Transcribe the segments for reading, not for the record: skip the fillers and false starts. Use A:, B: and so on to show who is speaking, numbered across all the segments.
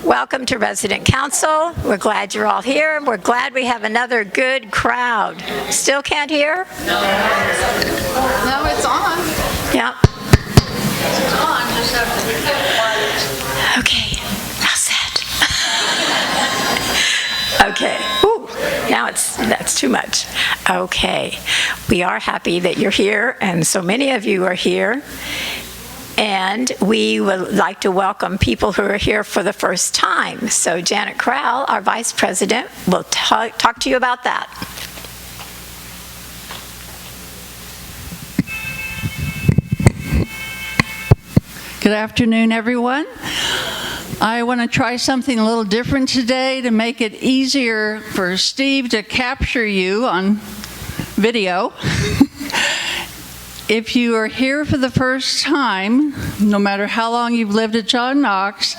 A: Welcome to Resident Council. We're glad you're all here. We're glad we have another good crowd. Still can't hear?
B: No, it's on.
A: Yep.
B: It's on. Just have to be quiet.
A: Okay. How's that? Okay. Ooh, now that's too much. Okay. We are happy that you're here, and so many of you are here. And we would like to welcome people who are here for the first time. So Janet Crowell, our Vice President, will talk to you about that.
C: Good afternoon, everyone. I want to try something a little different today to make it easier for Steve to capture you on video. If you are here for the first time, no matter how long you've lived at John Knox,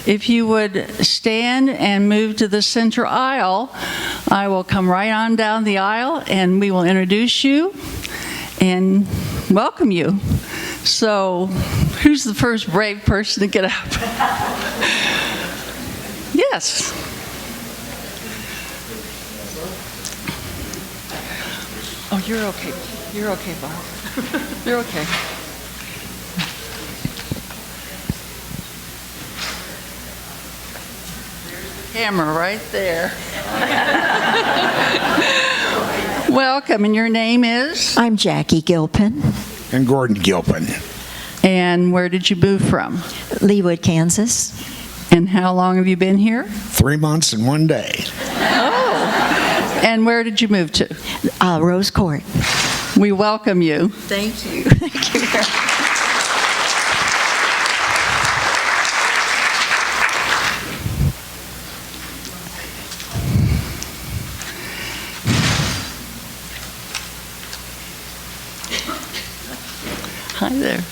C: if you would stand and move to the center aisle, I will come right on down the aisle and we will introduce you and welcome you. So, who's the first brave person to get up? Yes. Oh, you're okay. You're okay, Bob. You're okay. Camera right there. Welcome, and your name is?
D: I'm Jackie Gilpin.
E: And Gordon Gilpin.
C: And where did you move from?
D: Leawood, Kansas.
C: And how long have you been here?
E: 3 months and 1 day.
C: Oh. And where did you move to?
D: Rose Court.
C: We welcome you.
D: Thank you. Thank you very much.
C: Hi there.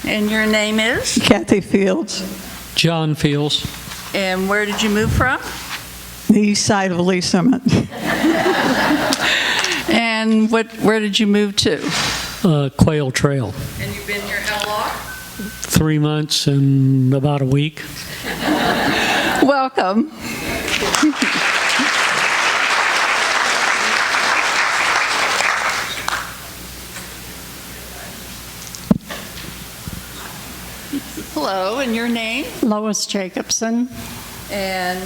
C: And your name is?
F: Kathy Fields.
G: John Fields.
C: And where did you move from?
F: The east side of Lee Summit.
C: And where did you move to?
G: Quail Trail.
C: And you've been here how long?
G: 3 months and about a week.
C: Welcome. Hello, and your name?
F: Lois Jacobson.
C: And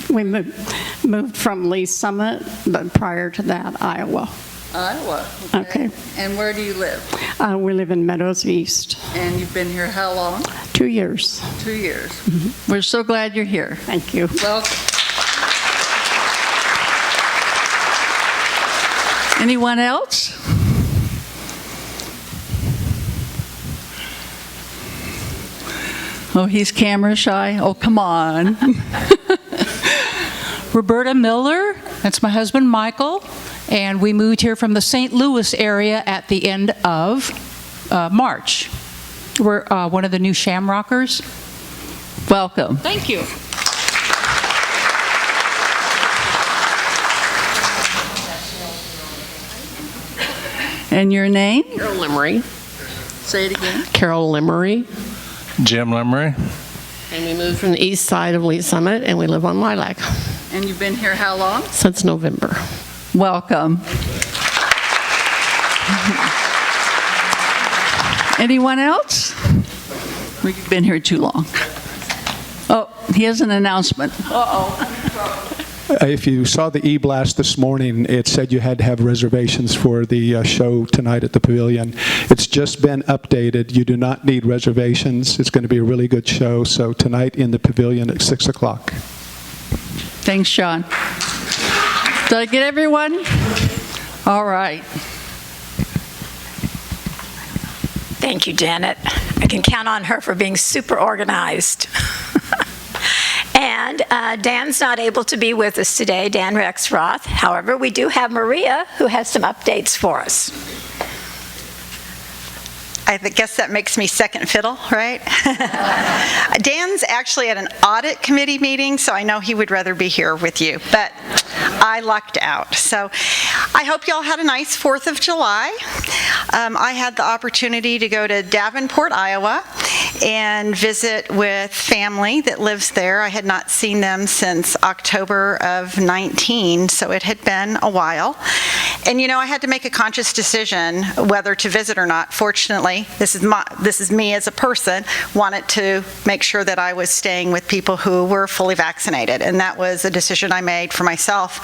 F: We moved from Lee Summit, but prior to that, Iowa.
C: Iowa.
F: Okay.
C: And where do you live?
F: We live in Meadows East.
C: And you've been here how long?
F: 2 years.
C: 2 years. Mm-hmm. We're so glad you're here.
F: Thank you.
C: Welcome. Anyone else? Oh, he's camera shy. Oh, come on.
H: Roberta Miller, that's my husband Michael, and we moved here from the St. Louis area at the end of March. We're one of the new Shamrockers.
C: Welcome.
H: Thank you.
C: And your name?
I: Carol Lemery.
C: Say it again.
I: Carol Lemery.
J: Jim Lemery.
I: And we moved from the east side of Lee Summit, and we live on Lilac.
C: And you've been here how long?
I: Since November.
C: Welcome. Anyone else? We've been here too long. Oh, he has an announcement. Uh-oh.
K: If you saw the e-blast this morning, it said you had to have reservations for the show tonight at the Pavilion. It's just been updated. You do not need reservations. It's going to be a really good show. So tonight in the Pavilion at 6 o'clock.
C: Thanks, Sean. Did I get everyone? All right.
A: Thank you, Janet. I can count on her for being super organized. And Dan's not able to be with us today, Dan Rexroth. However, we do have Maria, who has some updates for us.
B: I guess that makes me second fiddle, right? Dan's actually at an audit committee meeting, so I know he would rather be here with you, but I lucked out. So I hope you all had a nice 4th of July. I had the opportunity to go to Davenport, Iowa, and visit with family that lives there. I had not seen them since October of 19, so it had been a while. And I had to make a conscious decision whether to visit or not. Fortunately, this is me as a person, wanted to make sure that I was staying with people who were fully vaccinated, and that was a decision I made for myself.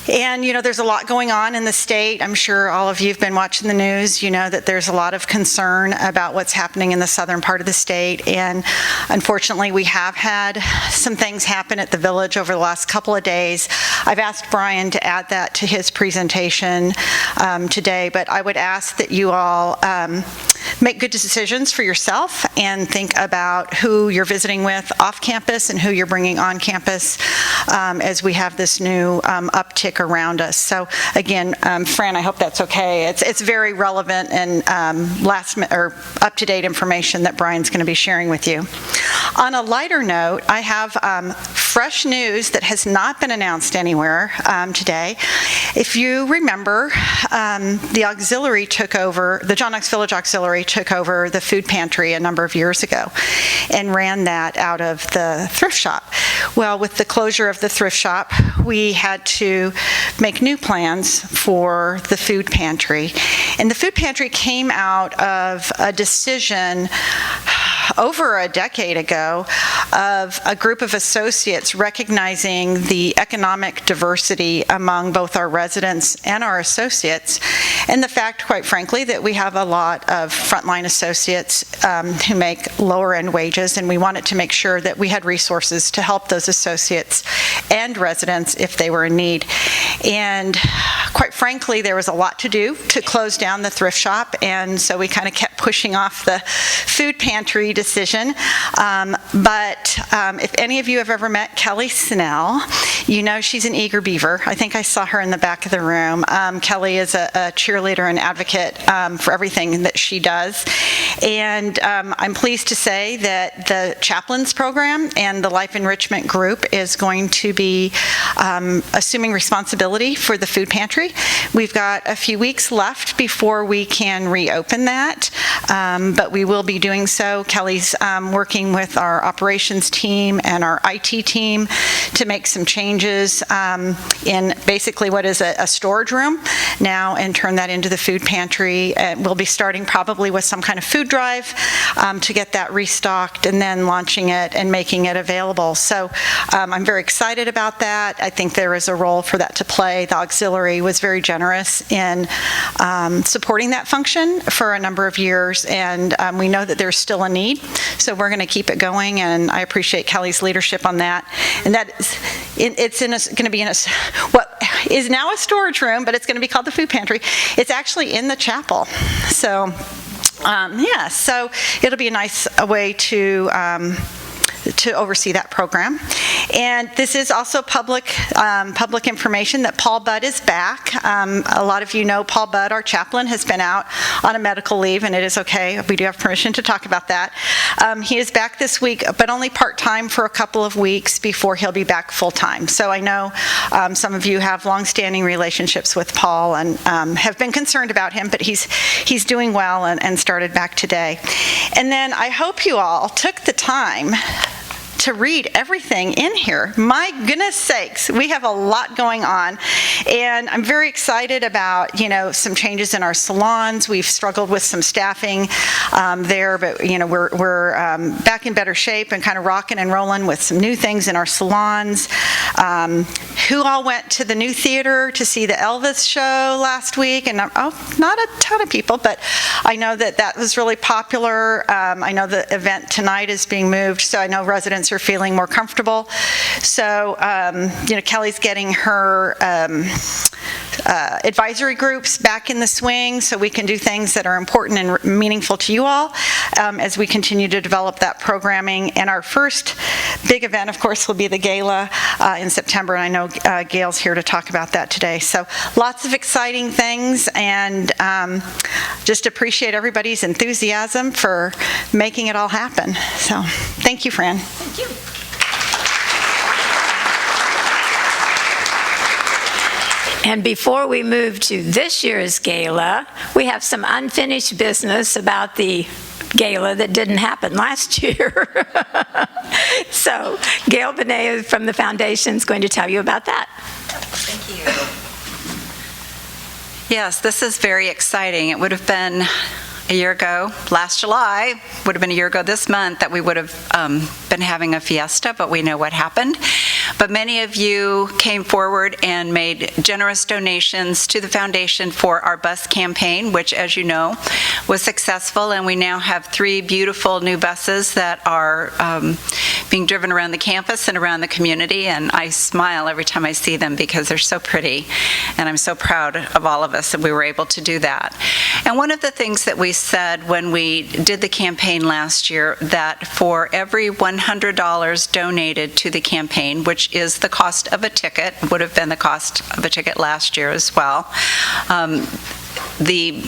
B: And there's a lot going on in the state. I'm sure all of you have been watching the news. You know that there's a lot of concern about what's happening in the southern part of the state, and unfortunately we have had some things happen at the Village over the last couple of days. I've asked Brian to add that to his presentation today, but I would ask that you all make good decisions for yourself and think about who you're visiting with off campus and who you're bringing on campus as we have this new uptick around us. So again, Fran, I hope that's okay. It's very relevant and up-to-date information that Brian's going to be sharing with you. On a lighter note, I have fresh news that has not been announced anywhere today. If you remember, the auxiliary took over, the John Knox Village Auxiliary took over the food pantry a number of years ago and ran that out of the thrift shop. Well, with the closure of the thrift shop, we had to make new plans for the food pantry. And the food pantry came out of a decision over a decade ago of a group of associates recognizing the economic diversity among both our residents and our associates, and the fact, quite frankly, that we have a lot of frontline associates who make lower end wages, and we wanted to make sure that we had resources to help those associates and residents if they were in need. And quite frankly, there was a lot to do to close down the thrift shop, and so we kind of kept pushing off the food pantry decision. But if any of you have ever met Kelly Snell, you know she's an eager beaver. I think I saw her in the back of the room. Kelly is a cheerleader and advocate for everything that she does. And I'm pleased to say that the chaplains program and the life enrichment group is going to be assuming responsibility for the food pantry. We've got a few weeks left before we can reopen that, but we will be doing so. Kelly's working with our operations team and our IT team to make some changes in basically what is a storage room now and turn that into the food pantry. We'll be starting probably with some kind of food drive to get that restocked and then launching it and making it available. So I'm very excited about that. I think there is a role for that to play. The auxiliary was very generous in supporting that function for a number of years, and we know that there's still a need, so we're going to keep it going, and I appreciate Kelly's leadership on that. And that it's going to be in what is now a storage room, but it's going to be called the food pantry. It's actually in the chapel. So yeah, so it'll be a nice way to oversee that program. And this is also public information that Paul Budd is back. A lot of you know Paul Budd, our chaplain, has been out on a medical leave, and it is okay. We do have permission to talk about that. He is back this week, but only part-time for a couple of weeks before he'll be back full-time. So I know some of you have long-standing relationships with Paul and have been concerned about him, but he's doing well and started back today. And then I hope you all took the time to read everything in here. My goodness sakes, we have a lot going on, and I'm very excited about some changes in our salons. We've struggled with some staffing there, but we're back in better shape and kind of rocking and rolling with some new things in our salons. Who all went to the new theater to see the Elvis show last week? And not a ton of people, but I know that was really popular. I know the event tonight is being moved, so I know residents are feeling more comfortable. So, Kelly's getting her advisory groups back in the swing so we can do things that are important and meaningful to you all as we continue to develop that programming. And our first big event, of course, will be the gala in September, and I know Gail's here to talk about that today. So lots of exciting things, and just appreciate everybody's enthusiasm for making it all happen. So thank you, Fran.
A: Thank you. And before we move to this year's gala, we have some unfinished business about the gala that didn't happen last year. So Gail Benet from the foundation is going to tell you about that.
B: Thank you. Yes, this is very exciting. It would have been a year ago, last July, would have been a year ago this month that we would have been having a fiesta, but we know what happened. But many of you came forward and made generous donations to the foundation for our bus campaign, which, as you know, was successful, and we now have 3 beautiful new buses that are being driven around the campus and around the community, and I smile every time I see them because they're so pretty, and I'm so proud of all of us that we were able to do that. And one of the things that we said when we did the campaign last year, that for every $100 donated to the campaign, which is the cost of a ticket, would have been the cost of a ticket last year as well, the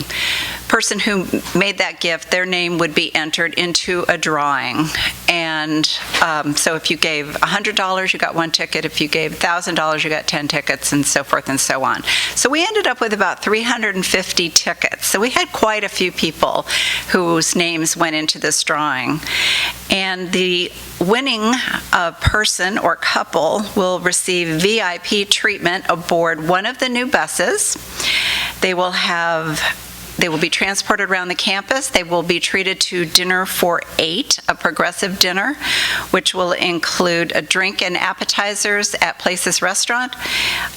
B: person who made that gift, their name would be entered into a drawing. And so if you gave $100, you got 1 ticket. If you gave $1,000, you got 10 tickets, and so forth and so on. So we ended up with about 350 tickets. So we had quite a few people whose names went into this drawing. And the winning person or couple will receive VIP treatment aboard one of the new buses. They will be transported around the campus. They will be treated to dinner for 8, a progressive dinner, which will include a drink and appetizers at Places Restaurant,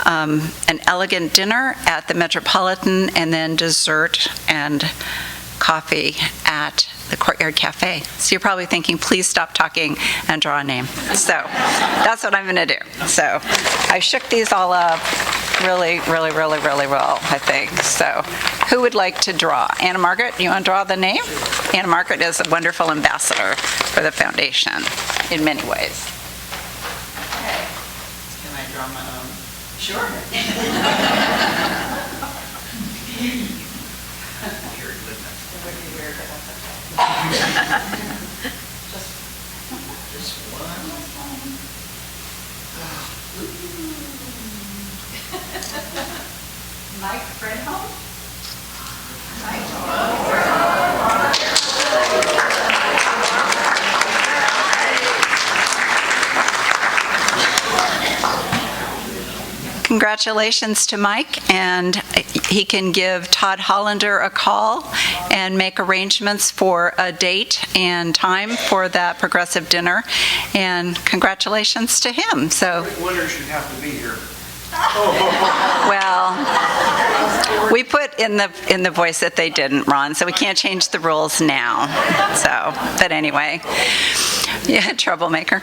B: an elegant dinner at the Metropolitan, and then dessert and coffee at the Courtyard Cafe. So you're probably thinking, please stop talking and draw a name. So that's what I'm going to do. So I shook these all up really, really, really, really well, I think. So who would like to draw? Anna Margaret, you want to draw the name? Anna Margaret is a wonderful ambassador for the foundation in many ways. Okay. Can I draw my own? Sure. Just one. Mike Fredholm? Congratulations to Mike, and he can give Todd Hollander a call and make arrangements for a date and time for that progressive dinner, and congratulations to him. So
E: Winner should have to be here.
B: well, we put in the voice that they didn't, Ron, so we can't change the rules now. So, but anyway, yeah, troublemaker.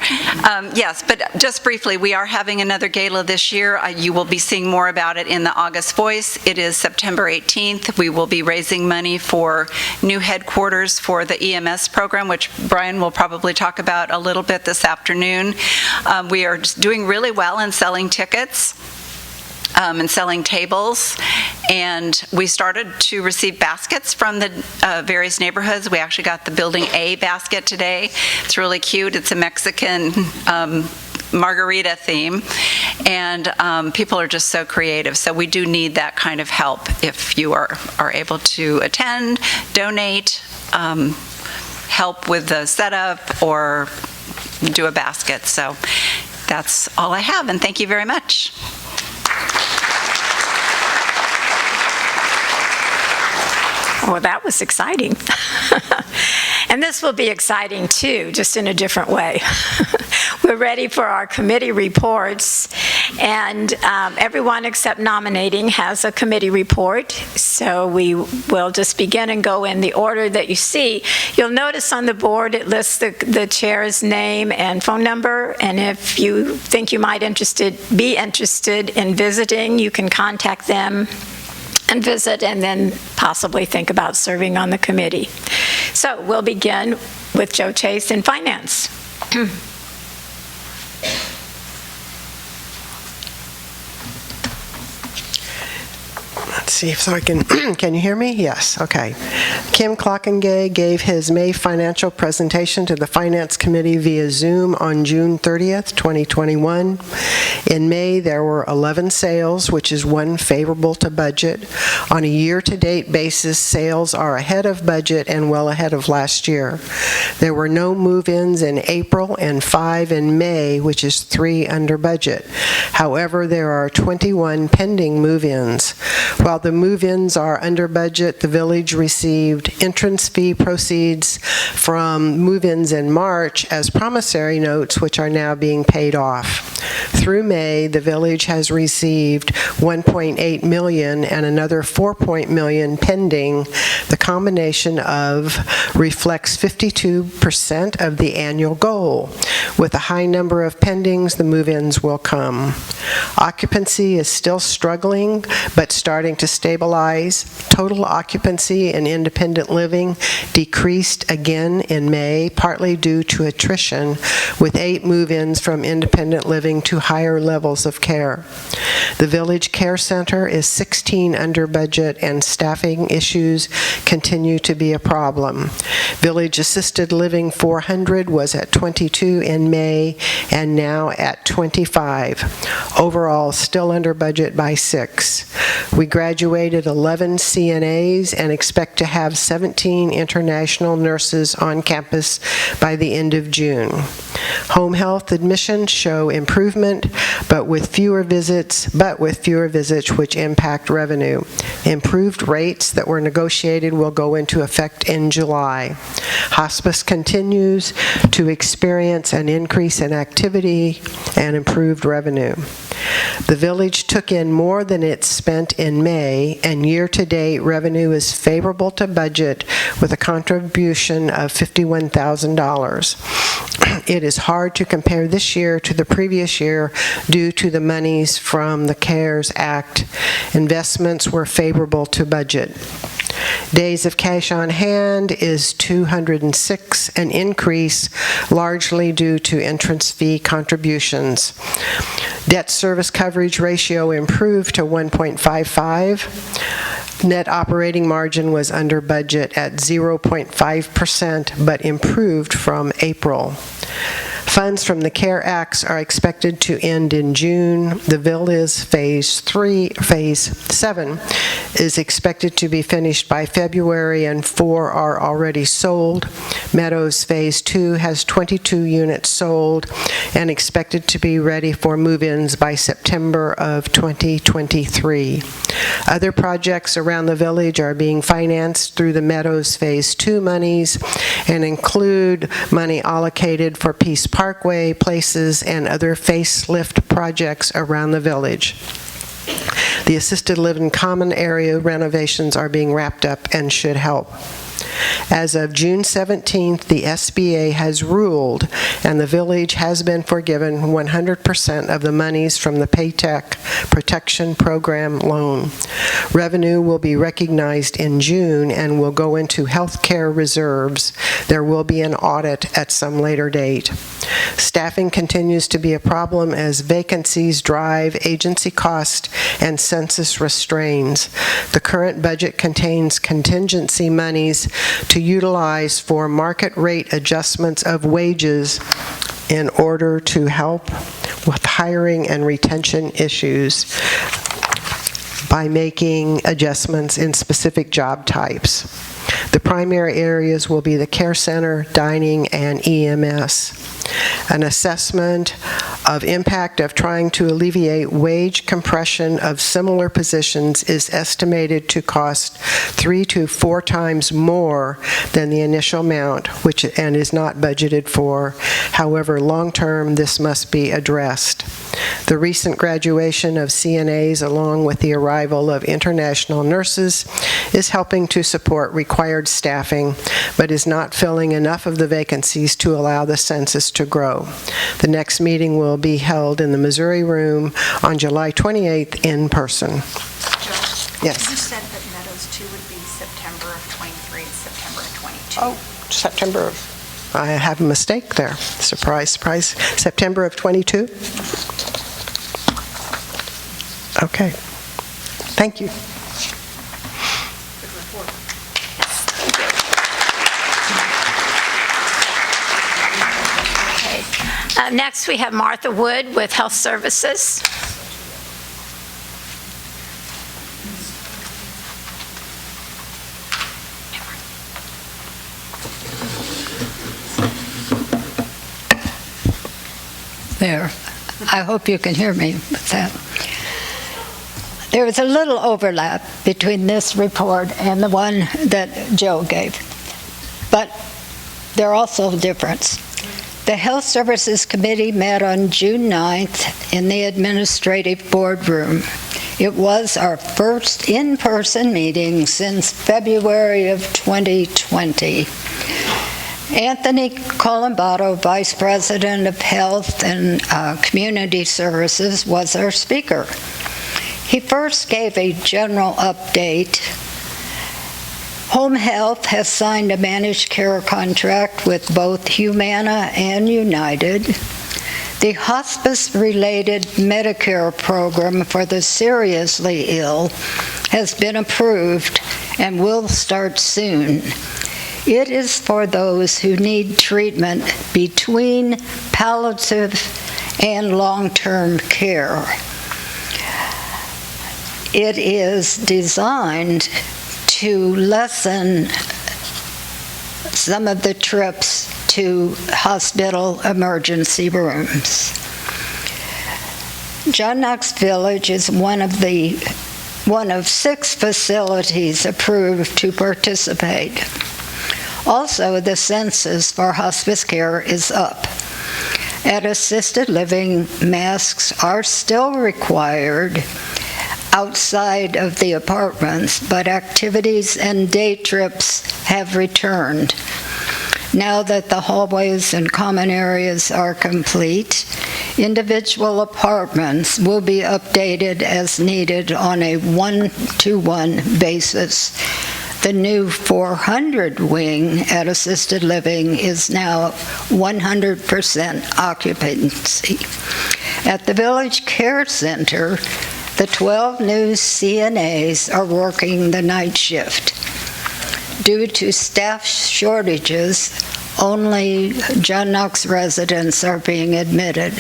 B: Yes, but just briefly, we are having another gala this year. You will be seeing more about it in the August Voice. It is September 18th. We will be raising money for new headquarters for the EMS program, which Brian will probably talk about a little bit this afternoon. We are just doing really well in selling tickets. And selling tables, and we started to receive baskets from the various neighborhoods. We actually got the Building A basket today. It's really cute. It's a Mexican margarita theme, and people are just so creative. So we do need that kind of help if you are able to attend, donate, help with the setup, or do a basket. So that's all I have, and thank you very much.
A: Well, that was exciting. And this will be exciting too, just in a different way. We're ready for our committee reports, and everyone except nominating has a committee report. So we will just begin and go in the order that you see. You'll notice on the board it lists the chair's name and phone number, and if you think you might be interested in visiting, you can contact them and visit, and then possibly think about serving on the committee. So we'll begin with Joe Chase in Finance.
L: Let's see if I can, can you hear me? Yes, okay. Kim Clockengay gave his May financial presentation to the Finance Committee via Zoom on June 30th, 2021. In May, there were 11 sales, which is 1 favorable to budget. On a year-to-date basis, sales are ahead of budget and well ahead of last year. There were no move-ins in April and 5 in May, which is 3 under budget. However, there are 21 pending move-ins. While the move-ins are under budget, the village received entrance fee proceeds from move-ins in March as promissory notes, which are now being paid off. Through May, the village has received $1.8 million and another $4 million pending. The combination of reflects 52% of the annual goal. With a high number of pendings, the move-ins will come. Occupancy is still struggling, but starting to stabilize. Total occupancy in independent living decreased again in May, partly due to attrition, with 8 move-ins from independent living to higher levels of care. The Village Care Center is 16 under budget, and staffing issues continue to be a problem. Village Assisted Living 400 was at 22 in May and now at 25. Overall, still under budget by 6. We graduated 11 CNAs and expect to have 17 international nurses on campus by the end of June. Home health admissions show improvement, but with fewer visits which impact revenue. Improved rates that were negotiated will go into effect in July. Hospice continues to experience an increase in activity and improved revenue. The village took in more than it spent in May, and year-to-date revenue is favorable to budget with a contribution of $51,000. It is hard to compare this year to the previous year due to the monies from the CARES Act. Investments were favorable to budget. Days of cash on hand is 206, an increase largely due to entrance fee contributions. Debt service coverage ratio improved to 1.55. Net operating margin was under budget at 0.5%, but improved from April. Funds from the CARE Acts are expected to end in June. The Villas Phase 7 is expected to be finished by February, and 4 are already sold. Meadows Phase 2 has 22 units sold and expected to be ready for move-ins by September of 2023. Other projects around the village are being financed through the Meadows Phase 2 monies and include money allocated for Peace Parkway, Places, and other facelift projects around the village. The assisted living common area renovations are being wrapped up and should help. As of June 17th, the SBA has ruled, and the village has been forgiven 100% of the monies from the Paycheck Protection Program loan. Revenue will be recognized in June and will go into health care reserves. There will be an audit at some later date. Staffing continues to be a problem as vacancies drive agency cost and census restrains. The current budget contains contingency monies to utilize for market rate adjustments of wages in order to help with hiring and retention issues by making adjustments in specific job types. The primary areas will be the care center, dining, and EMS. An assessment of impact of trying to alleviate wage compression of similar positions is estimated to cost 3 to 4 times more than the initial amount, and is not budgeted for. However, long-term, this must be addressed. The recent graduation of CNAs, along with the arrival of international nurses, is helping to support required staffing, but is not filling enough of the vacancies to allow the census to grow. The next meeting will be held in the Missouri Room on July 28th in person. Yes.
B: You said that Meadows 2 would be September of 23 and September of 22.
L: Oh, September of, I have a mistake there. Surprise, surprise. September of 22? Okay. Thank you.
A: Next, we have Martha Wood with Health Services.
M: There. I hope you can hear me with that. There was a little overlap between this report and the one that Joe gave, but there are also differences. The Health Services Committee met on June 9th in the Administrative Boardroom. It was our first in-person meeting since February of 2020. Anthony Colombato, Vice President of Health and Community Services, was our speaker. He first gave a general update. Home Health has signed a managed care contract with both Humana and United. The hospice-related Medicare program for the seriously ill has been approved and will start soon. It is for those who need treatment between palliative and long-term care. It is designed to lessen some of the trips to hospital emergency rooms. John Knox Village is one of 6 facilities approved to participate. Also, the census for hospice care is up. At assisted living, masks are still required outside of the apartments, but activities and day trips have returned. Now that the hallways and common areas are complete, individual apartments will be updated as needed on a 1-to-1 basis. The new 400 wing at assisted living is now 100% occupancy. At the Village Care Center, the 12 new CNAs are working the night shift. Due to staff shortages, only John Knox residents are being admitted.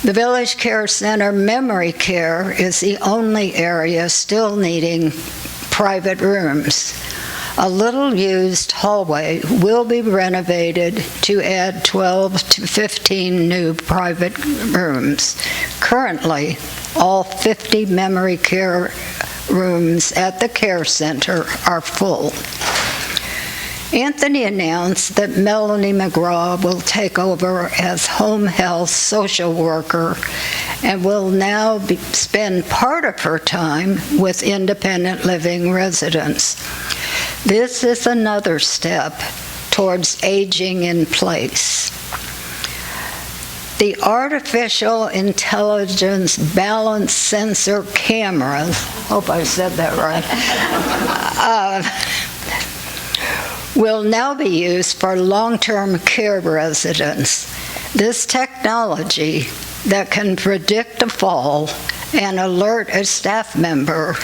M: The Village Care Center memory care is the only area still needing private rooms. A little used hallway will be renovated to add 12 to 15 new private rooms. Currently, all 50 memory care rooms at the care center are full. Anthony announced that Melanie McGraw will take over as home health social worker and will now spend part of her time with independent living residents. This is another step towards aging in place. The artificial intelligence balance sensor cameras, hope I said that right, will now be used for long-term care residents. This technology that can predict a fall and alert a staff member,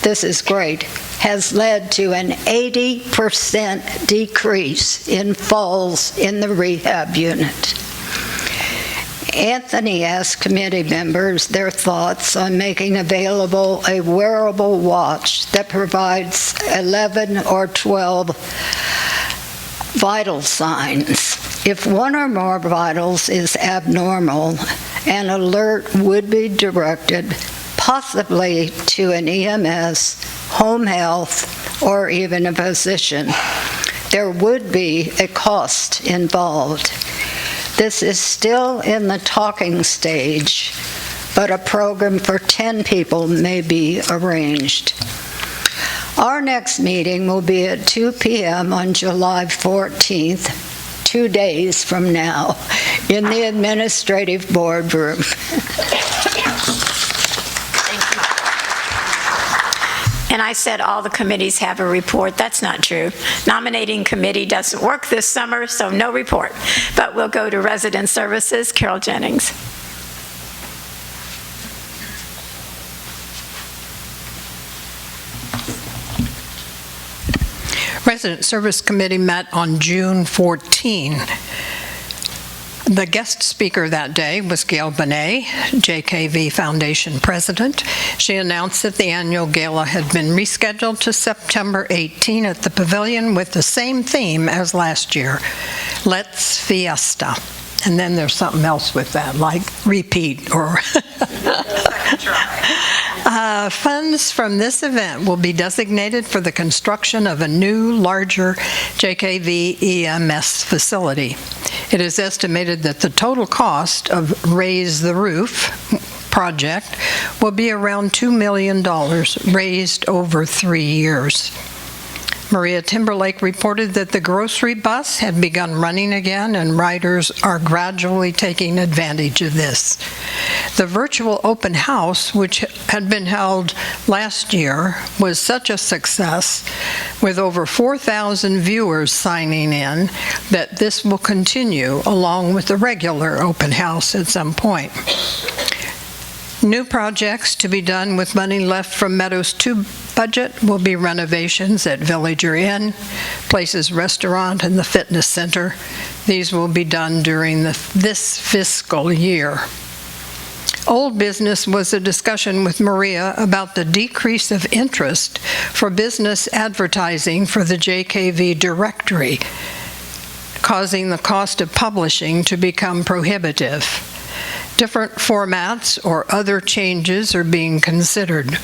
M: this is great, has led to an 80% decrease in falls in the rehab unit. Anthony asked committee members their thoughts on making available a wearable watch that provides 11 or 12 vital signs. If one or more vitals is abnormal, an alert would be directed possibly to an EMS, home health, or even a physician. There would be a cost involved. This is still in the talking stage, but a program for 10 people may be arranged. Our next meeting will be at 2 p.m. on July 14th, 2 days from now, in the Administrative Boardroom.
A: And I said all the committees have a report. That's not true. Nominating committee doesn't work this summer, so no report. But we'll go to Resident Services. Carol Jennings.
N: Resident Service Committee met on June 14. The guest speaker that day was Gail Bonet, JKV Foundation president. She announced that the annual gala had been rescheduled to September 18 at the Pavilion with the same theme as last year, Let's Fiesta. And then there's something else with that, like repeat or... Funds from this event will be designated for the construction of a new, larger JKV EMS facility. It is estimated that the total cost of Raise the Roof project will be around $2 million, raised over 3 years. Maria Timberlake reported that the grocery bus had begun running again, and riders are gradually taking advantage of this. The virtual open house, which had been held last year, was such a success, with over 4,000 viewers signing in, that this will continue along with the regular open house at some point. New projects to be done with money left from Meadows 2 budget will be renovations at Villager Inn, Places Restaurant, and the Fitness Center. These will be done during this fiscal year. Old business was a discussion with Maria about the decrease of interest for business advertising for the JKV directory, causing the cost of publishing to become prohibitive. Different formats or other changes are being considered.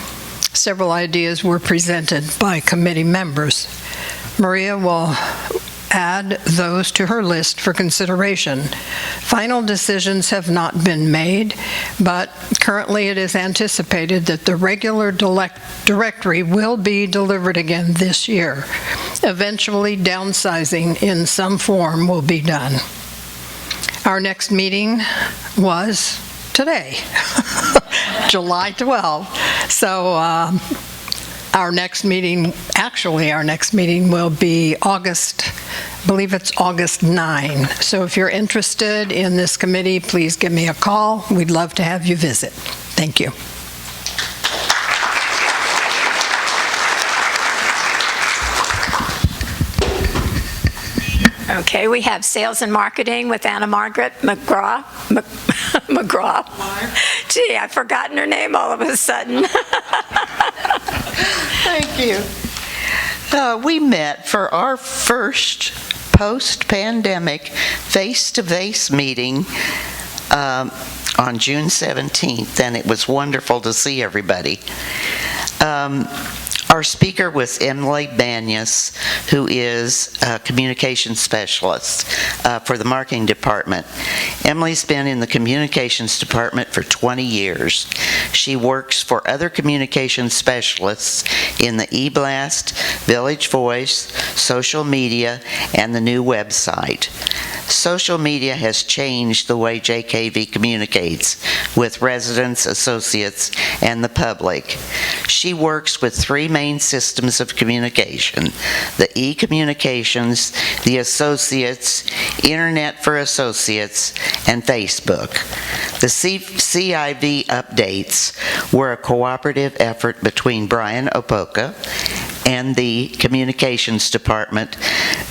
N: Several ideas were presented by committee members. Maria will add those to her list for consideration. Final decisions have not been made, but currently it is anticipated that the regular directory will be delivered again this year. Eventually, downsizing in some form will be done. Our next meeting was today, July 12. So our next meeting will be August 9. So if you're interested in this committee, please give me a call. We'd love to have you visit. Thank you.
A: Okay, we have sales and marketing with Anna Margaret McGraw. McGraw. Gee, I've forgotten her name all of a sudden.
O: Thank you. We met for our first post-pandemic face-to-face meeting on June 17th, and it was wonderful to see everybody. Our speaker was Emily Banyas, who is a communications specialist for the marketing department. Emily's been in the communications department for 20 years. She works for other communications specialists in the eBlast, Village Voice, social media, and the new website. Social media has changed the way JKV communicates with residents, associates, and the public. She works with 3 main systems of communication: the e-communications, the associates, Internet for Associates, and Facebook. The CIV updates were a cooperative effort between Brian Opoka and the communications department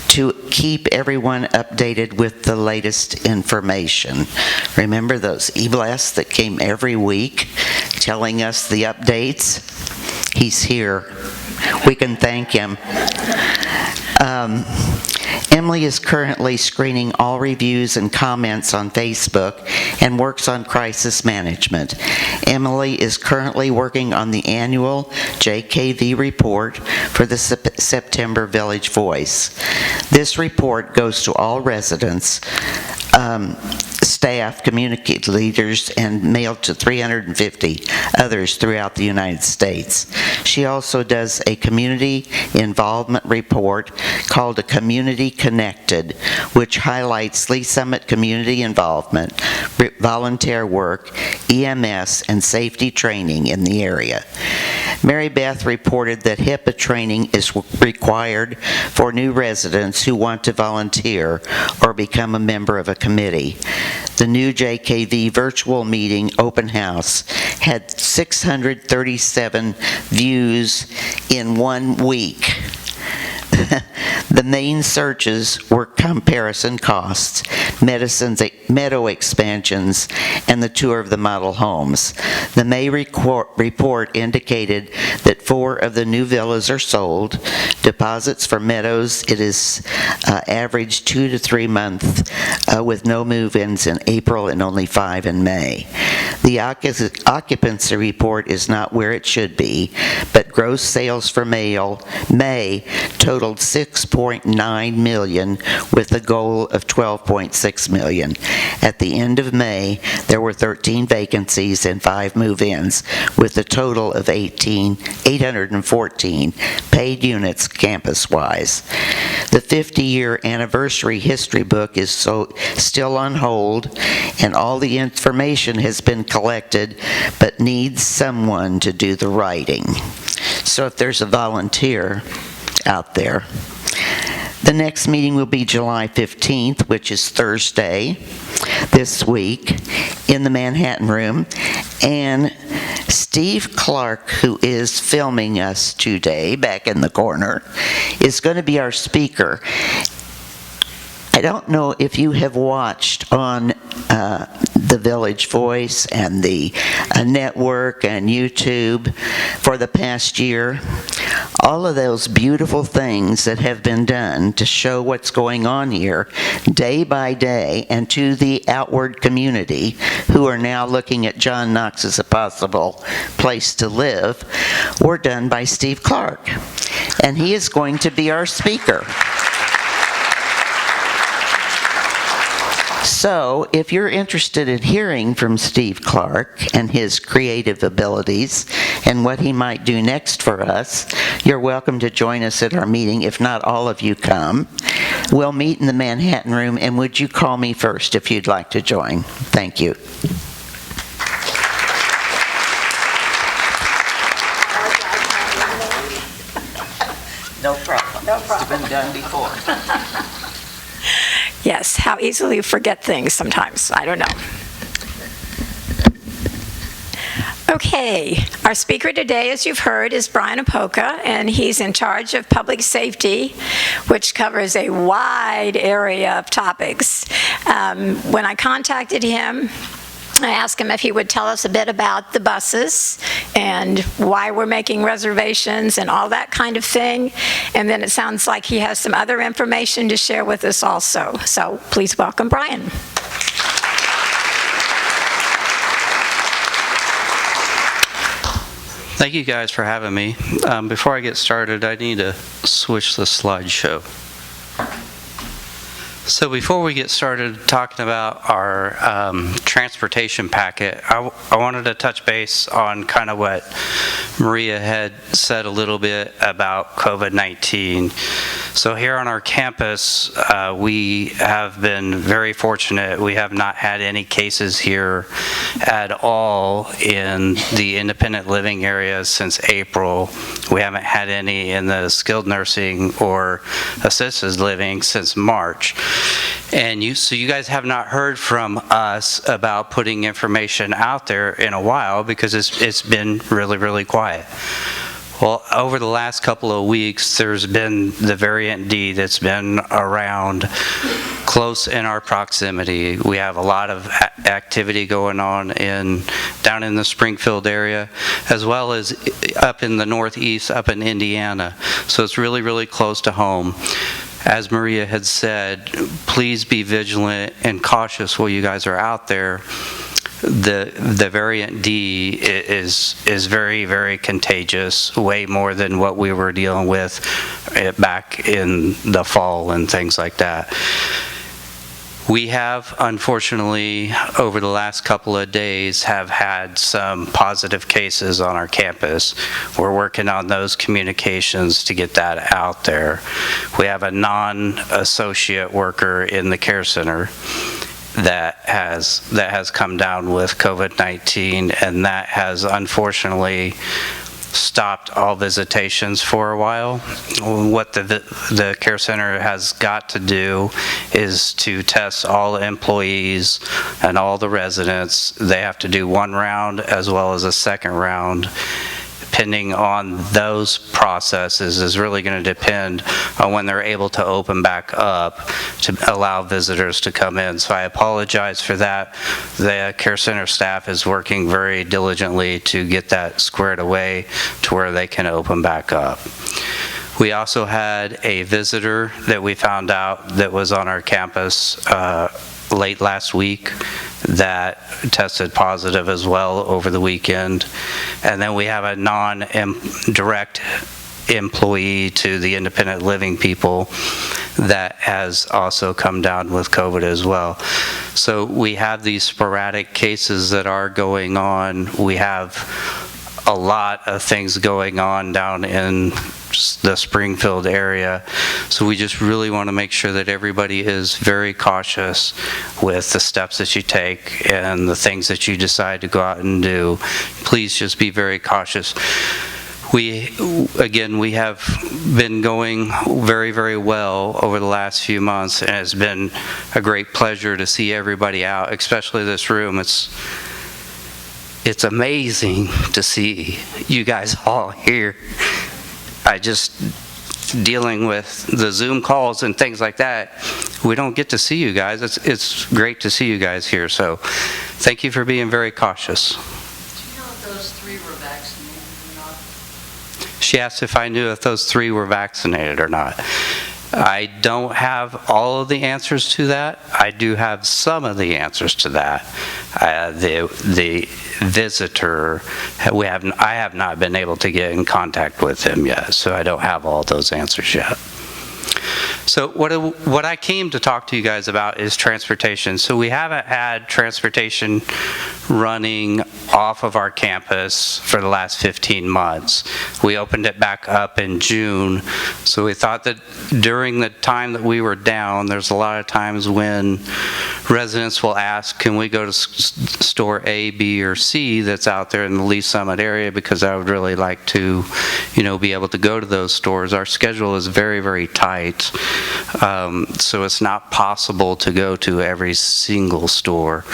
O: to keep everyone updated with the latest information. Remember those e-blasts that came every week telling us the updates? He's here. We can thank him. Emily is currently screening all reviews and comments on Facebook and works on crisis management. Emily is currently working on the annual JKV report for the September Village Voice. This report goes to all residents, staff, community leaders, and mailed to 350 others throughout the United States. She also does a community involvement report called A Community Connected, which highlights Lee Summit community involvement, volunteer work, EMS, and safety training in the area. Mary Beth reported that HIPAA training is required for new residents who want to volunteer or become a member of a committee. The new JKV virtual meeting open house had 637 views in 1 week. The main searches were comparison costs, meadow expansions, and the tour of the model homes. The May report indicated that 4 of the new villas are sold. Deposits for meadows, it is average 2 to 3 months with no move-ins in April and only 5 in May. The occupancy report is not where it should be, but gross sales for May totaled $6.9 million with a goal of $12.6 million. At the end of May, there were 13 vacancies and 5 move-ins, with a total of 814 paid units campus-wise. The 50-year anniversary history book is still on hold, and all the information has been collected, but needs someone to do the writing. So if there's a volunteer out there. The next meeting will be July 15th, which is Thursday this week, in the Manhattan Room. And Steve Clark, who is filming us today, back in the corner, is going to be our speaker. I don't know if you have watched on the Village Voice and the network and YouTube for the past year, all of those beautiful things that have been done to show what's going on here day by day, and to the outward community who are now looking at John Knox as a possible place to live, were done by Steve Clark. And he is going to be our speaker. So, if you're interested in hearing from Steve Clark and his creative abilities and what he might do next for us, you're welcome to join us at our meeting. If not, all of you come. We'll meet in the Manhattan Room, and would you call me first if you'd like to join? Thank you. No problem. No problem. It's been done before.
A: Yes, how easily you forget things sometimes. I don't know. Okay, our speaker today, as you've heard, is Brian Opoka, and he's in charge of public safety, which covers a wide area of topics. When I contacted him, I asked him if he would tell us a bit about the buses and why we're making reservations and all that kind of thing. And then it sounds like he has some other information to share with us also. So please welcome Brian.
P: Thank you guys for having me. Before I get started, I need to switch the slideshow. So before we get started talking about our transportation packet, I wanted to touch base on kind of what Maria had said a little bit about COVID-19. So here on our campus, we have been very fortunate. We have not had any cases here at all in the independent living areas since April. We haven't had any in the skilled nursing or assisted living since March. And so you guys have not heard from us about putting information out there in a while because it's been really, really quiet. Well, over the last couple of weeks, there's been the variant D that's been around close in our proximity. We have a lot of activity going on down in the Springfield area, as well as up in the Northeast, up in Indiana. So it's really, really close to home. As Maria had said, please be vigilant and cautious while you guys are out there. The variant D is very, very contagious, way more than what we were dealing with back in the fall and things like that. We have, unfortunately, over the last couple of days, have had some positive cases on our campus. We're working on those communications to get that out there. We have a non-associate worker in the care center that has come down with COVID-19, and that has unfortunately stopped all visitations for a while. What the care center has got to do is to test all the employees and all the residents. They have to do one round as well as a second round depending on those processes is really going to depend on when they're able to open back up to allow visitors to come in. So I apologize for that. The Care Center staff is working very diligently to get that squared away to where they can open back up. We also had a visitor that we found out that was on our campus late last week that tested positive as well over the weekend. And then we have a non-direct employee to the independent living people that has also come down with COVID as well. So we have these sporadic cases that are going on. We have a lot of things going on down in the Springfield area. So we just really want to make sure that everybody is very cautious with the steps that you take and the things that you decide to go out and do. Please just be very cautious. We have been going very, very well over the last few months, and it's been a great pleasure to see everybody out, especially this room. It's amazing to see you guys all here. Dealing with the Zoom calls and things like that, we don't get to see you guys. It's great to see you guys here. So thank you for being very cautious.
C: Do you know if those 3 were vaccinated or not?
P: She asked if I knew if those 3 were vaccinated or not. I don't have all of the answers to that. I do have some of the answers to that. The visitor, I have not been able to get in contact with him yet, so I don't have all those answers yet. So what I came to talk to you guys about is transportation. So we haven't had transportation running off of our campus for the last 15 months. We opened it back up in June. So we thought that during the time that we were down, there's a lot of times when residents will ask, can we go to store A, B, or C that's out there in the Lee Summit area, because I would really like to, be able to go to those stores. Our schedule is very, very tight. So it's not possible to go to every single store.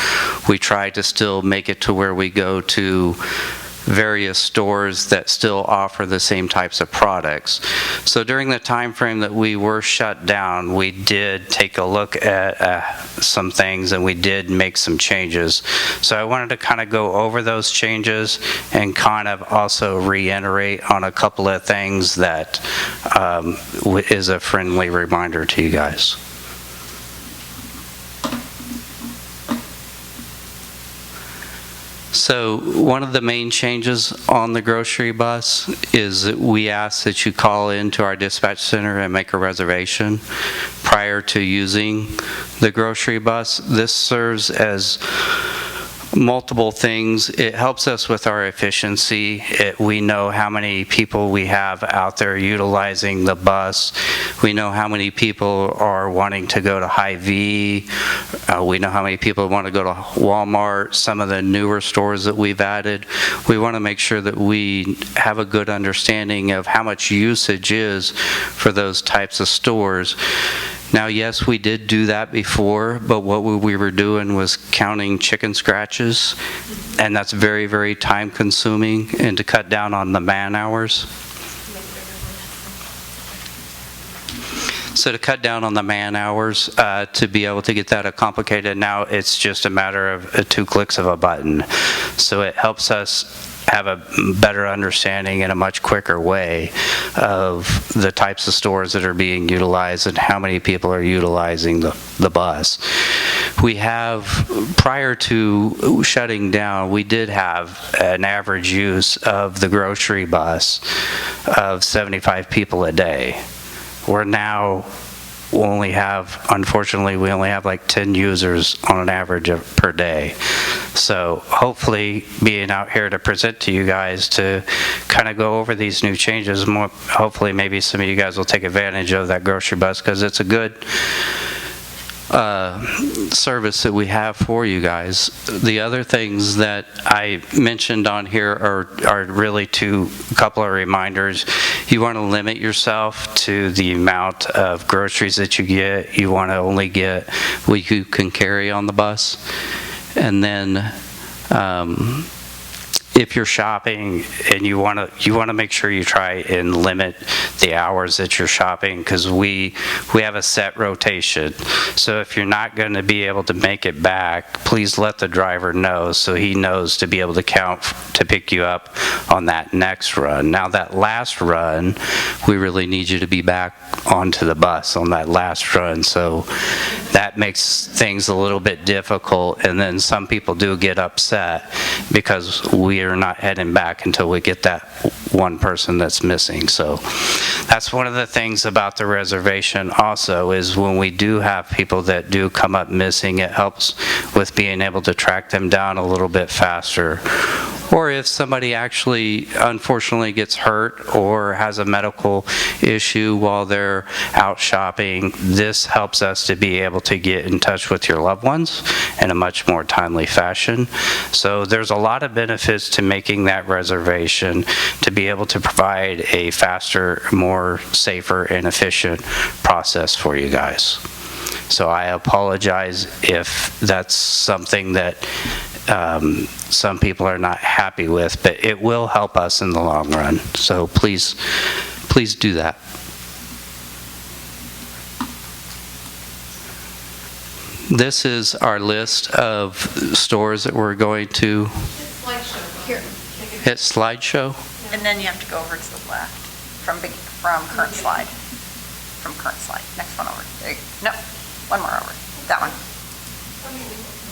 P: We try to still make it to where we go to various stores that still offer the same types of products. So during the time frame that we were shut down, we did take a look at some things, and we did make some changes. So I wanted to kind of go over those changes and kind of also reiterate on a couple of things that is a friendly reminder to you guys. So one of the main changes on the grocery bus is that we ask that you call into our dispatch center and make a reservation prior to using the grocery bus. This serves as multiple things. It helps us with our efficiency. We know how many people we have out there utilizing the bus. We know how many people are wanting to go to Hy-Vee. We know how many people want to go to Walmart, some of the newer stores that we've added. We want to make sure that we have a good understanding of how much usage is for those types of stores. Now, yes, we did do that before, but what we were doing was counting chicken scratches, and that's very, very time consuming, and to cut down on the man hours. So to cut down on the man hours, to be able to get that complicated, now it's just a matter of 2 clicks of a button. So it helps us have a better understanding in a much quicker way of the types of stores that are being utilized and how many people are utilizing the bus. We have, prior to shutting down, we did have an average use of the grocery bus of 75 people a day. We're now unfortunately, we only have like 10 users on an average per day. So hopefully being out here to present to you guys to kind of go over these new changes, hopefully maybe some of you guys will take advantage of that grocery bus, because it's a good service that we have for you guys. The other things that I mentioned on here are really a couple of reminders. You want to limit yourself to the amount of groceries that you get. You want to only get what you can carry on the bus. And then if you're shopping and you want to make sure you try and limit the hours that you're shopping, because we have a set rotation. So if you're not going to be able to make it back, please let the driver know so he knows to be able to count to pick you up on that next run. Now that last run, we really need you to be back onto the bus on that last run. So that makes things a little bit difficult, and then some people do get upset because we are not heading back until we get that one person that's missing. So that's one of the things about the reservation also, is when we do have people that do come up missing, it helps with being able to track them down a little bit faster. Or if somebody actually unfortunately gets hurt or has a medical issue while they're out shopping, this helps us to be able to get in touch with your loved ones in a much more timely fashion. So there's a lot of benefits to making that reservation to be able to provide a faster, more safer, and efficient process for you guys. So I apologize if that's something that some people are not happy with, but it will help us in the long run. So please do that. This is our list of stores that we're going to hit slideshow.
B: And then you have to go over to the left from current slide. From current slide. Next one over. There you go. No, one more over. That one.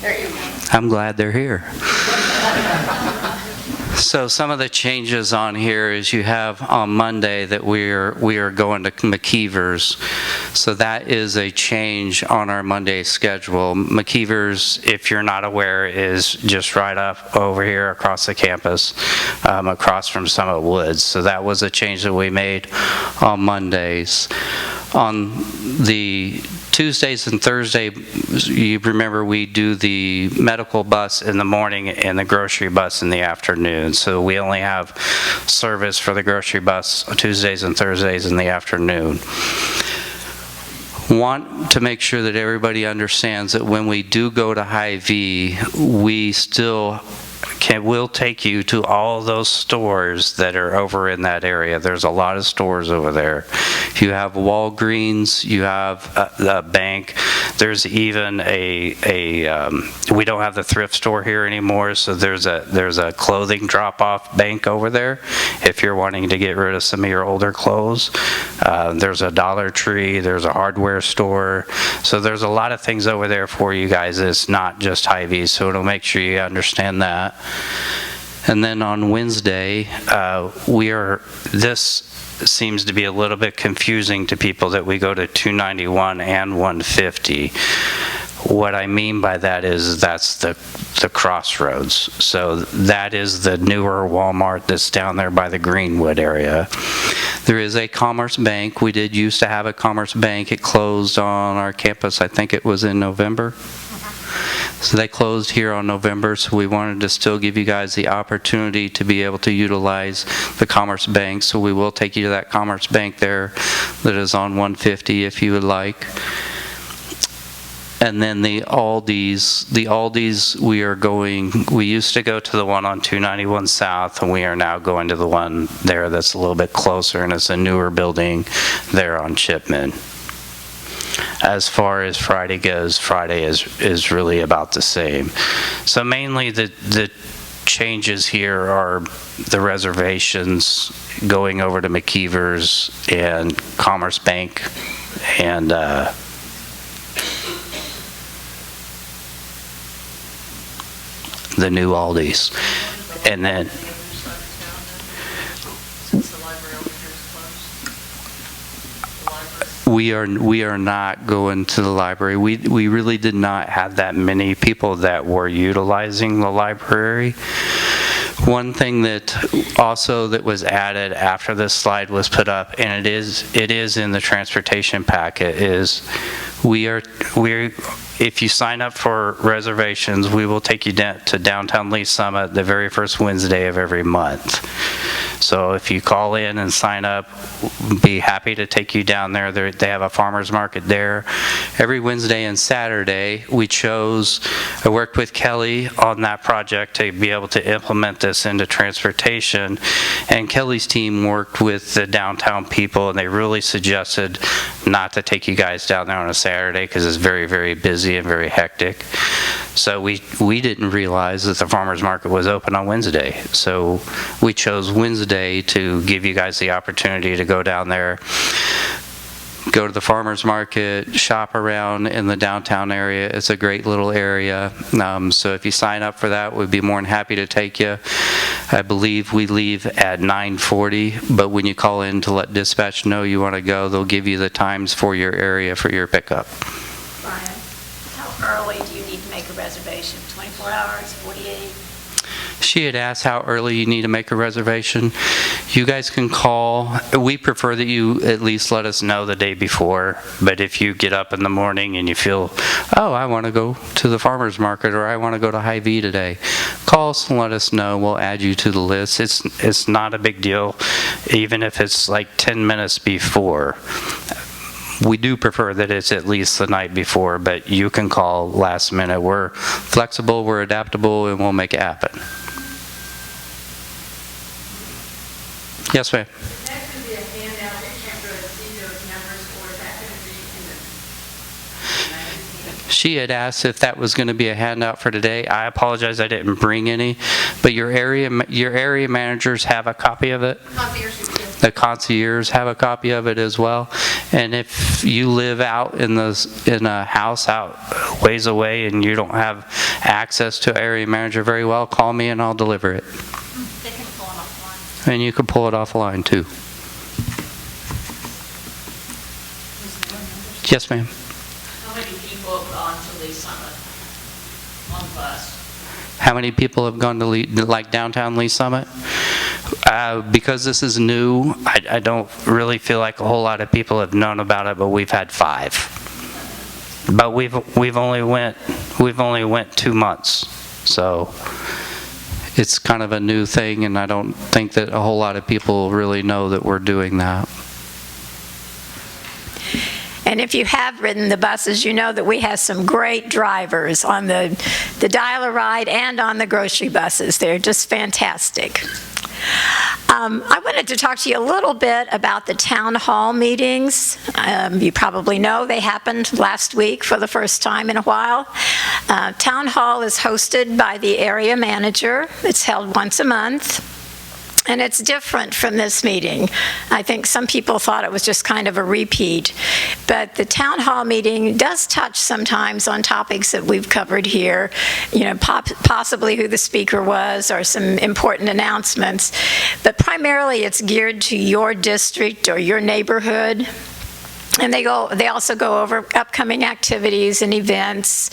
B: There you go.
P: I'm glad they're here. So some of the changes on here is you have on Monday that we are going to McKeever's. So that is a change on our Monday schedule. McKeever's, if you're not aware, is just right up over here across the campus, across from Summit Woods. So that was a change that we made on Mondays. On the Tuesdays and Thursdays, you remember we do the medical bus in the morning and the grocery bus in the afternoon. So we only have service for the grocery bus on Tuesdays and Thursdays in the afternoon. Want to make sure that everybody understands that when we do go to Hy-Vee, we still will take you to all those stores that are over in that area. There's a lot of stores over there. You have Walgreens, you have a bank. There's even we don't have the thrift store here anymore, so there's a clothing drop-off bank over there if you're wanting to get rid of some of your older clothes. There's a Dollar Tree, there's a hardware store. So there's a lot of things over there for you guys. It's not just Hy-Vee, so it'll make sure you understand that. And then on Wednesday, this seems to be a little bit confusing to people that we go to 291 and 150. What I mean by that is that's the crossroads. So that is the newer Walmart that's down there by the Greenwood area. There is a Commerce Bank. We did used to have a Commerce Bank. It closed on our campus, I think it was in November. So they closed here on November, so we wanted to still give you guys the opportunity to be able to utilize the Commerce Bank. So we will take you to that Commerce Bank there that is on 150 if you would like. And then the Aldi's, we used to go to the one on 291 South, and we are now going to the one there that's a little bit closer, and it's a newer building there on Chipman. As far as Friday goes, Friday is really about the same. So mainly the changes here are the reservations going over to McKeever's and Commerce Bank and the new Aldi's. And then we are not going to the library. We really did not have that many people that were utilizing the library. One thing that was added after this slide was put up, and it is in the transportation packet, is we if you sign up for reservations, we will take you to downtown Lee Summit the very first Wednesday of every month. So if you call in and sign up, we'll be happy to take you down there. They have a farmer's market there. Every Wednesday and Saturday, I worked with Kelly on that project to be able to implement this into transportation. And Kelly's team worked with the downtown people, and they really suggested not to take you guys down there on a Saturday because it's very, very busy and very hectic. So we didn't realize that the farmer's market was open on Wednesday. So we chose Wednesday to give you guys the opportunity to go down there, go to the farmer's market, shop around in the downtown area. It's a great little area. So if you sign up for that, we'd be more than happy to take you. I believe we leave at 9:40, but when you call in to let dispatch know you want to go, they'll give you the times for your area for your pickup.
A: Brian, how early do you need to make a reservation? 24 hours, 48?
P: She had asked how early you need to make a reservation. You guys can call. We prefer that you at least let us know the day before, but if you get up in the morning and you feel, oh, I want to go to the farmer's market or I want to go to Hy-Vee today, call us and let us know. We'll add you to the list. It's not a big deal, even if it's like 10 minutes before. We do prefer that it's at least the night before, but you can call last minute. We're flexible, we're adaptable, and we'll make it happen. Yes, ma'am.
Q: Is that going to be a handout that you can't really see those numbers, or is that going to be in the
P: She had asked if that was going to be a handout for today. I apologize, I didn't bring any, but your area managers have a copy of it. The concierge have a copy of it as well. And if you live out in a house out ways away and you don't have access to area manager very well, call me and I'll deliver it.
Q: They can pull it offline.
P: And you can pull it offline too. Yes, ma'am.
Q: How many people have gone to Lee Summit on the bus?
P: How many people have gone to downtown Lee Summit? Because this is new, I don't really feel like a whole lot of people have known about it, but we've had 5. But we've only went 2 months, so it's kind of a new thing, and I don't think that a whole lot of people really know that we're doing that.
A: And if you have ridden the buses, you know that we have some great drivers on the dial-a-ride and on the grocery buses. They're just fantastic. I wanted to talk to you a little bit about the town hall meetings. You probably know they happened last week for the first time in a while. Town hall is hosted by the area manager. It's held once a month. And it's different from this meeting. I think some people thought it was just kind of a repeat. But the town hall meeting does touch sometimes on topics that we've covered here, possibly who the speaker was or some important announcements. But primarily it's geared to your district or your neighborhood. And they also go over upcoming activities and events,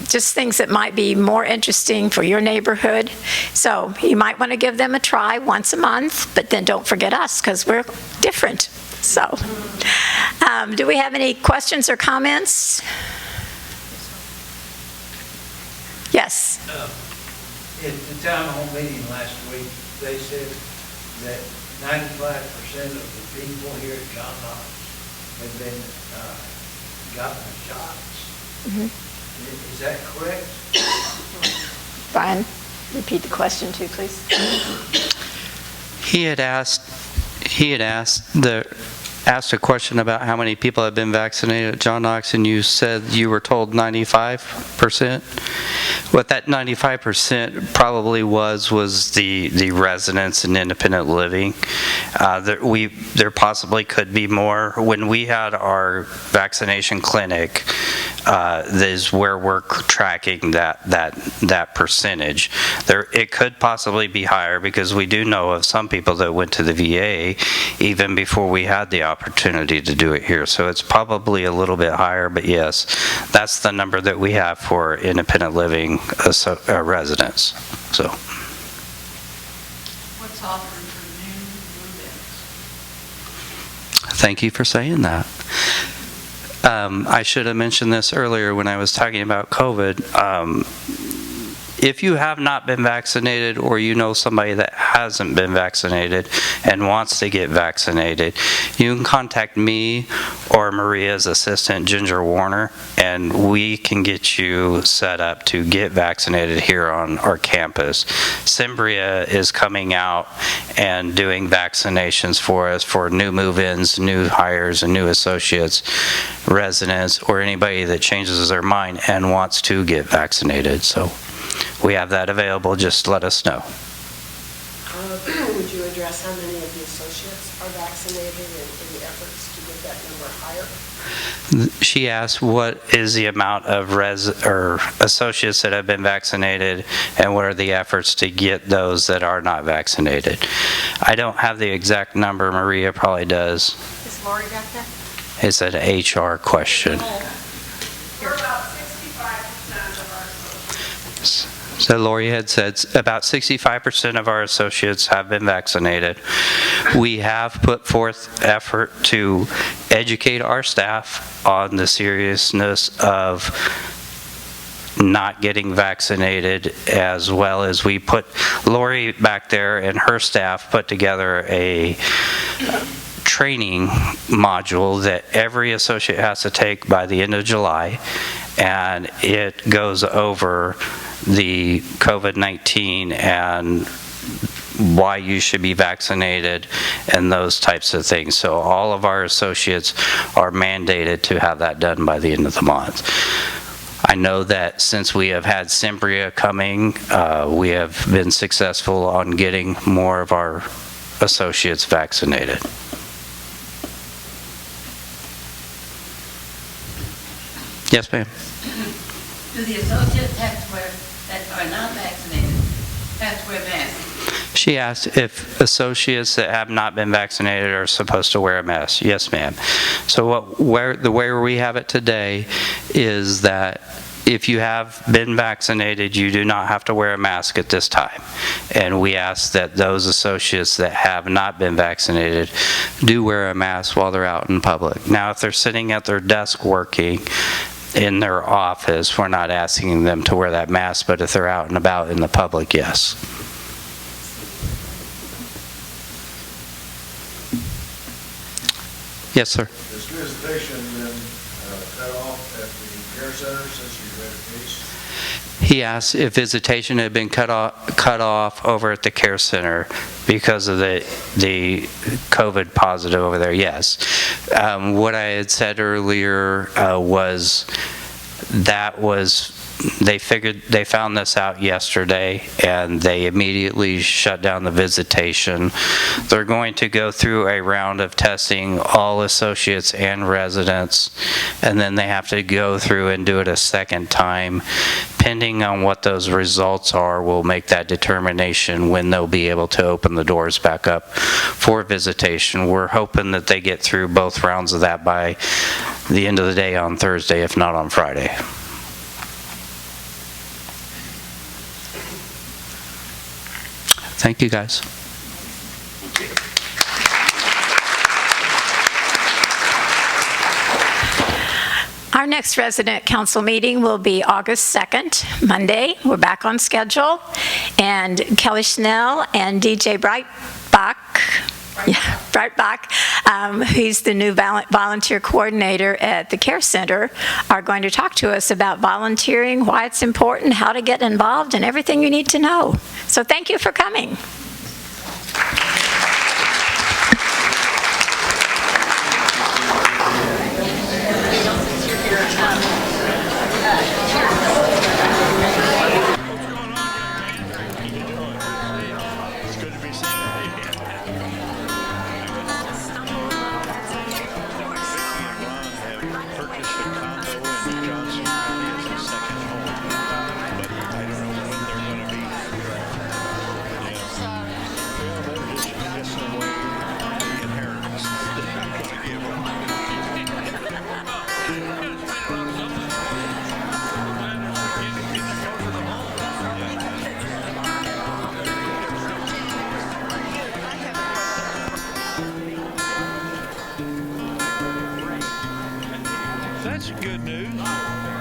A: just things that might be more interesting for your neighborhood. So you might want to give them a try once a month, but then don't forget us because we're different. So do we have any questions or comments? Yes.
R: At the town hall meeting last week, they said that 95% of the people here at John Knox have been gotten shots.
A: Mm-hmm.
R: Is that correct?
A: Brian, repeat the question too, please.
P: He had asked a question about how many people have been vaccinated at John Knox, and you said you were told 95%. What that 95% probably was the residents and independent living. There possibly could be more. When we had our vaccination clinic, is where we're tracking that percentage. It could possibly be higher because we do know of some people that went to the VA even before we had the opportunity to do it here. So it's probably a little bit higher, but yes, that's the number that we have for independent living residents. So.
Q: What's offered for new move-ins?
P: Thank you for saying that. I should have mentioned this earlier when I was talking about COVID. If you have not been vaccinated, or you know somebody that hasn't been vaccinated and wants to get vaccinated, you can contact me or Maria's assistant, Ginger Warner, and we can get you set up to get vaccinated here on our campus. Cimbria is coming out and doing vaccinations for us for new move-ins, new hires, and new associates, residents, or anybody that changes their mind and wants to get vaccinated. So we have that available. Just let us know.
L: Would you address how many of the associates are vaccinated and any efforts to get that number higher?
P: She asked what is the amount of associates that have been vaccinated, and what are the efforts to get those that are not vaccinated. I don't have the exact number. Maria probably does.
L: Is Lori got that?
P: It's an HR question.
Q: We're about 65% of our associates.
P: So Lori had said about 65% of our associates have been vaccinated. We have put forth effort to educate our staff on the seriousness of not getting vaccinated, as well as we put Lori back there and her staff put together a training module that every associate has to take by the end of July, and it goes over the COVID-19 and why you should be vaccinated and those types of things. So all of our associates are mandated to have that done by the end of the month. I know that since we have had Cimbria coming, we have been successful on getting more of our associates vaccinated. Yes, ma'am.
S: Do the associates have to wear, that are not vaccinated, have to wear masks?
P: She asked if associates that have not been vaccinated are supposed to wear a mask. Yes, ma'am. So the way we have it today is that if you have been vaccinated, you do not have to wear a mask at this time. And we ask that those associates that have not been vaccinated do wear a mask while they're out in public. Now, if they're sitting at their desk working in their office, we're not asking them to wear that mask, but if they're out and about in the public, yes. Yes, sir.
R: Has visitation been cut off at the care center since you read a case?
P: He asked if visitation had been cut off over at the care center because of the COVID positive over there. Yes. What I had said earlier was they found this out yesterday, and they immediately shut down the visitation. They're going to go through a round of testing all associates and residents, and then they have to go through and do it a second time. Depending on what those results are, we'll make that determination when they'll be able to open the doors back up for visitation. We're hoping that they get through both rounds of that by the end of the day on Thursday, if not on Friday. Thank you, guys.
A: Our next resident council meeting will be August 2nd, Monday. We're back on schedule. And Kelly Schnell and DJ Breitbach, who's the new volunteer coordinator at the Care Center, are going to talk to us about volunteering, why it's important, how to get involved, and everything you need to know. So thank you for coming.
T: Sorry.
J: That's good news.